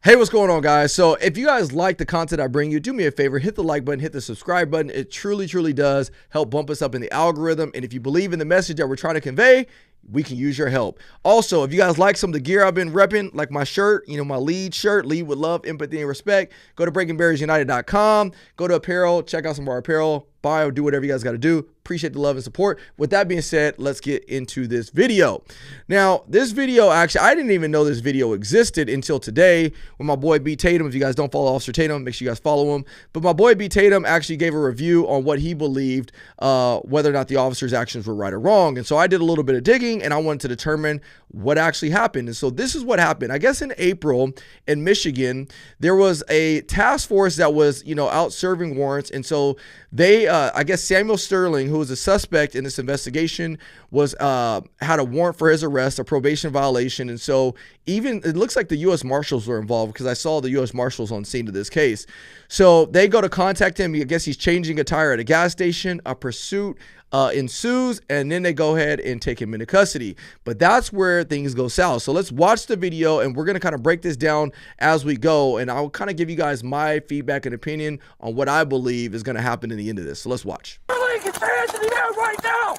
Hey, what's going on, guys? So if you guys like the content I bring you, do me a favor, hit the like button, hit the subscribe button. It truly does help bump us up in the algorithm. And if you believe in the message that we're trying to convey, we can use your help. Also, if you guys like some of the gear I've been repping, like my shirt, my lead shirt, lead with love, empathy, and respect, go to breakingbarriersunited.com, go to apparel, check out some of our apparel, buy or do whatever you guys got to do. Appreciate the love and support. With that being said, let's get into this video. Now, this video, actually, I didn't even know this video existed until today when my boy B. Tatum, if you guys don't follow Officer Tatum, make sure you guys follow him. But my boy B. Tatum actually gave a review on what he believed, whether or not the officer's actions were right or wrong. And so I did a little bit of digging and I wanted to determine what actually happened. And so this is what happened. I guess in April in Michigan, there was a task force that was, out serving warrants. And so they, I guess Samuel Sterling, who was a suspect in this investigation, was had a warrant for his arrest, a probation violation. And so even it looks like the U.S. Marshals were involved because I saw the U.S. Marshals on scene of this case. So they go to contact him. I guess he's changing a tire at a gas station. A pursuit ensues, and then they go ahead and take him into custody. But that's where things go south. So let's watch the video, and we're going to kind of break this down as we go, and I'll kind of give you guys my feedback and opinion on what I believe is going to happen in the end of this. So let's watch. Sterling, get your hands in the air right now!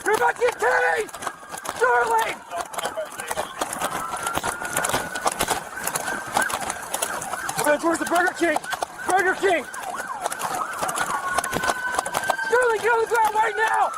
You're about to get tased! Sterling! Okay, where's the Burger King? Burger King! Sterling, get on the ground right now!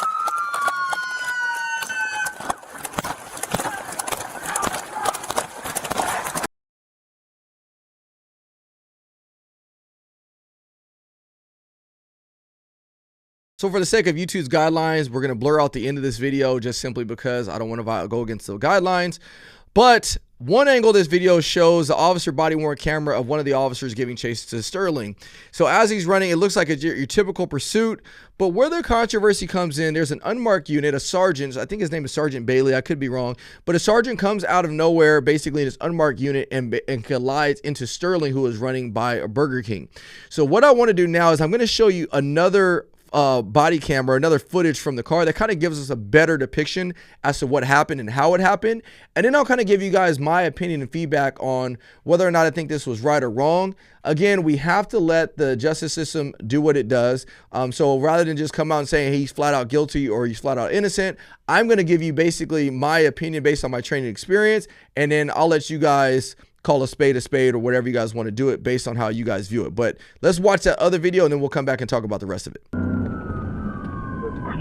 So for the sake of YouTube's guidelines, we're going to blur out the end of this video just simply because I don't want to go against the guidelines. But one angle of this video shows the officer body worn camera of one of the officers giving chase to Sterling. So as he's running, it looks like your typical pursuit. But where the controversy comes in, there's an unmarked unit, a sergeant. I think his name is Sergeant Bailey. I could be wrong. But a sergeant comes out of nowhere, basically in this unmarked unit, and collides into Sterling, who is running by a Burger King. So what I want to do now is I'm going to show you another body camera, another footage from the car that kind of gives us a better depiction as to what happened and how it happened. And then I'll kind of give you guys my opinion and feedback on whether or not I think this was right or wrong. Again, we have to let the justice system do what it does. So rather than just come out and saying he's flat out guilty or he's flat out innocent, I'm going to give you basically my opinion based on my training experience. And then I'll let you guys call a spade or whatever you guys want to do it based on how you guys view it. But let's watch that other video and then we'll come back and talk about the rest of it.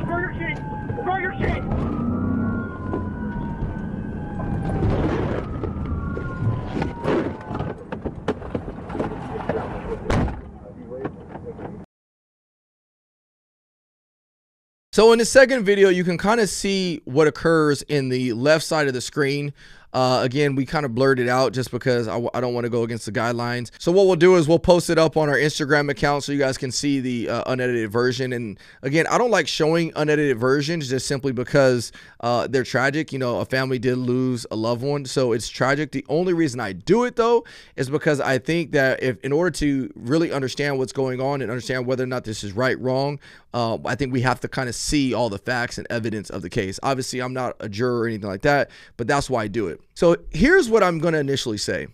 Burger King! Burger King! So in the second video, you can kind of see what occurs in the left side of the screen. Again, we kind of blurred it out just because I don't want to go against the guidelines. So what we'll do is we'll post it up on our Instagram account so you guys can see the unedited version. And again, I don't like showing unedited versions just simply because they're tragic. A family did lose a loved one, so it's tragic. The only reason I do it though is because I think that if in order to really understand what's going on and understand whether or not this is right, wrong, I think we have to kind of see all the facts and evidence of the case. Obviously, I'm not a juror or anything like that, but that's why I do it. So here's what I'm going to initially say.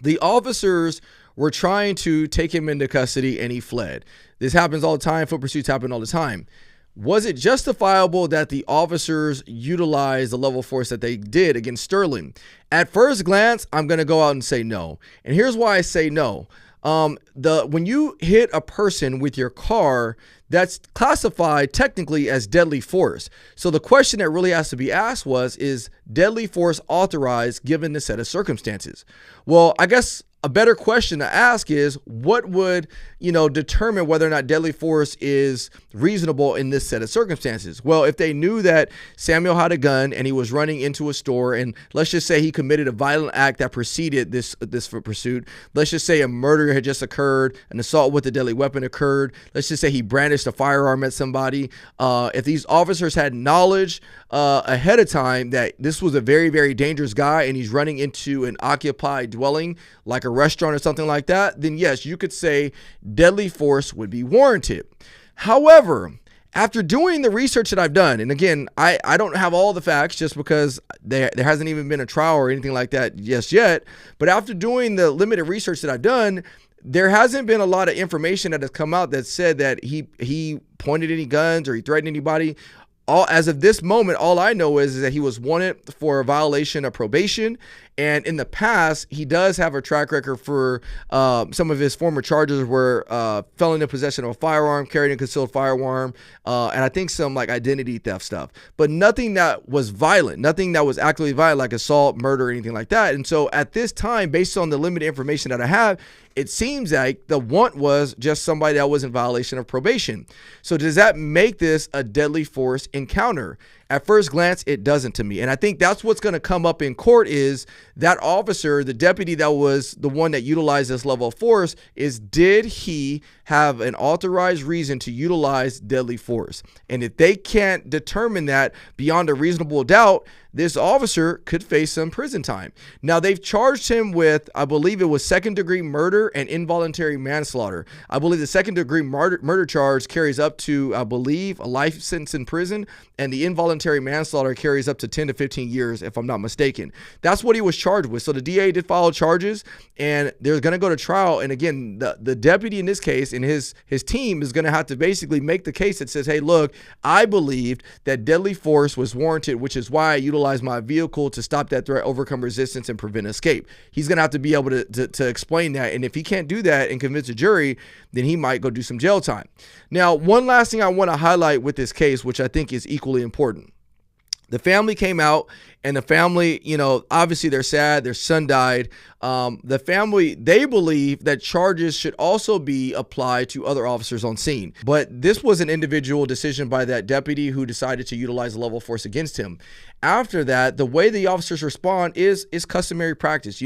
The officers were trying to take him into custody and he fled. This happens all the time. Foot pursuits happen all the time. Was it justifiable that the officers utilized the level of force that they did against Sterling? At first glance, I'm going to go out and say no. And here's why I say no. When you hit a person with your car, that's classified technically as deadly force. So the question that really has to be asked is deadly force authorized given the set of circumstances? Well, I guess a better question to ask is what would, determine whether or not deadly force is reasonable in this set of circumstances? Well, if they knew that Samuel had a gun and he was running into a store, and let's just say he committed a violent act that preceded this pursuit. Let's just say a murder had just occurred, an assault with a deadly weapon occurred. Let's just say he brandished a firearm at somebody. If these officers had knowledge ahead of time that this was a very, very dangerous guy and he's running into an occupied dwelling like a restaurant or something like that, then yes, you could say deadly force would be warranted. However, After doing the research that I've done, and again, I don't have all the facts just because there hasn't even been a trial or anything like that just yet, but after doing the limited research that I've done, there hasn't been a lot of information that has come out that said that he pointed any guns or he threatened anybody. As of this moment, all I know is that he was wanted for a violation of probation. And in the past, he does have a track record for some of his former charges were felon in possession of a firearm, carrying a concealed firearm, and I think some like identity theft stuff. But nothing that was violent, nothing that was actively violent like assault, murder, or anything like that. And so at this time, based on the limited information that I have, it seems like the want was just somebody that was in violation of probation. So does that make this a deadly force encounter? At first glance, it doesn't to me. And I think that's what's going to come up in court is that officer, the deputy that was the one that utilized this level of force, is did he have an authorized reason to utilize deadly force? And if they can't determine that beyond a reasonable doubt, this officer could face some prison time. Now, they've charged him with, I believe it was second-degree murder and involuntary manslaughter. I believe the second-degree murder charge carries up to, I believe, a life sentence in prison, and the involuntary manslaughter carries up to 10 to 15 years, if I'm not mistaken. That's what he was charged with. So the DA did file charges, and they're going to go to trial. And again, the deputy in this case and his team is going to have to basically make the case that says, hey, look, I believed that deadly force was warranted, which is why I utilized my vehicle to stop that threat, overcome resistance, and prevent escape. He's going to have to be able to explain that. And if he can't do that and convince a jury, then he might go do some jail time. Now, one last thing I want to highlight with this case, which I think is equally important. The family came out, and the family, obviously they're sad. Their son died. The family, they believe that charges should also be applied to other officers on scene. But this was an individual decision by that deputy who decided to utilize a level of force against him. After that, the way the officers respond is customary practice.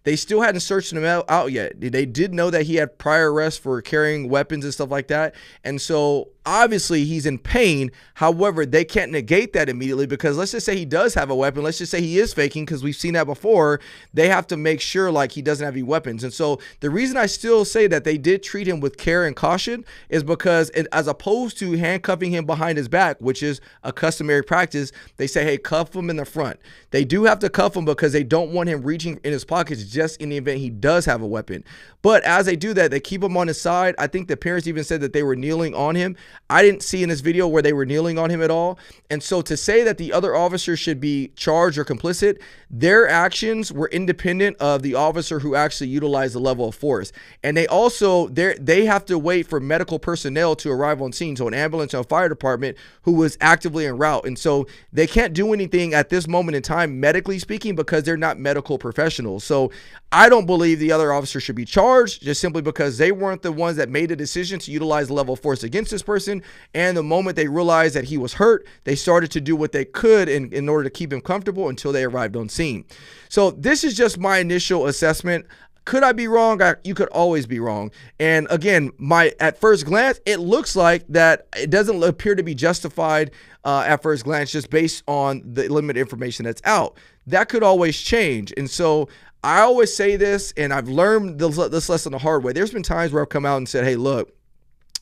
They still hadn't searched him out yet. They did know that he had prior arrests for carrying weapons and stuff like that. And so obviously he's in pain. However, they can't negate that immediately because let's just say he does have a weapon. Let's just say he is faking because we've seen that before. They have to make sure like he doesn't have any weapons. And so the reason I still say that they did treat him with care and caution is because as opposed to handcuffing him behind his back, which is a customary practice, they say, hey, cuff him in the front. They do have to cuff him because they don't want him reaching in his pockets just in the event he does have a weapon. But as they do that, they keep him on his side. I think the parents even said that they were kneeling on him. I didn't see in this video where they were kneeling on him at all. And so to say that the other officers should be charged or complicit, their actions were independent of the officer who actually utilized the level of force. And they also, they have to wait for medical personnel to arrive on scene. So an ambulance or a fire department who was actively en route. And so they can't do anything at this moment in time, medically speaking, because they're not medical professionals. So I don't believe the other officer should be charged just simply because they weren't the ones that made the decision to utilize the level of force against this person. And the moment they realized that he was hurt, they started to do what they could in order to keep him comfortable until they arrived on scene. So this is just my initial assessment. Could I be wrong? You could always be wrong. And again, at first glance, it looks like that it doesn't appear to be justified at first glance just based on the limited information that's out. That could always change. And so I always say this, and I've learned this lesson the hard way. There's been times where I've come out and said, hey, look,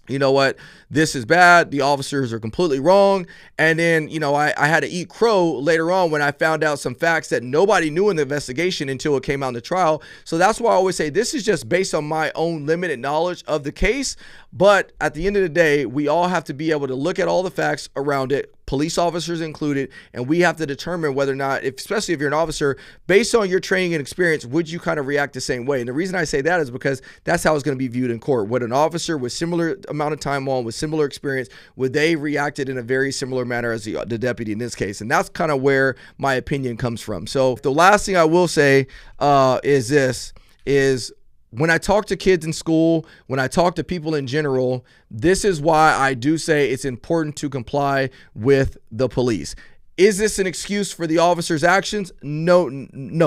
you know what, this is bad. The officers are completely wrong. And then, I had to eat crow later on when I found out some facts that nobody knew in the investigation until it came out in the trial. So that's why I always say this is just based on my own limited knowledge of the case. But at the end of the day, we all have to be able to look at all the facts around it, police officers included, and we have to determine whether or not, especially if you're an officer, based on your training and experience, would you kind of react the same way? And the reason I say that is because that's how it's going to be viewed in court. Would an officer with similar amount of time on, with similar experience, would they reacted in a very similar manner as the deputy in this case? And that's kind of where my opinion comes from. So the last thing I will say is when I talk to kids in school, when I talk to people in general, this is why I do say it's important to comply with the police. Is this an excuse for the officer's actions? No,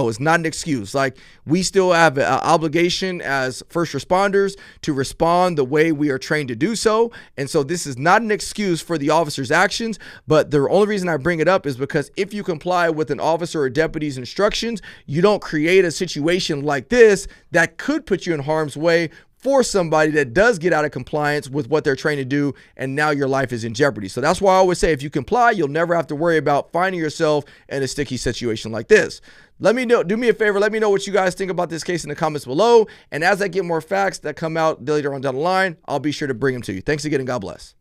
it's not an excuse. Like, we still have an obligation as first responders to respond the way we are trained to do so. And so this is not an excuse for the officer's actions, but the only reason I bring it up is because if you comply with an officer or deputy's instructions, you don't create a situation like this that could put you in harm's way for somebody that does get out of compliance with what they're trained to do, and now your life is in jeopardy. So that's why I always say, if you comply, you'll never have to worry about finding yourself in a sticky situation like this. Let me know, do me a favor, let me know what you guys think about this case in the comments below. And as I get more facts that come out later on down the line, I'll be sure to bring them to you. Thanks again, and God bless.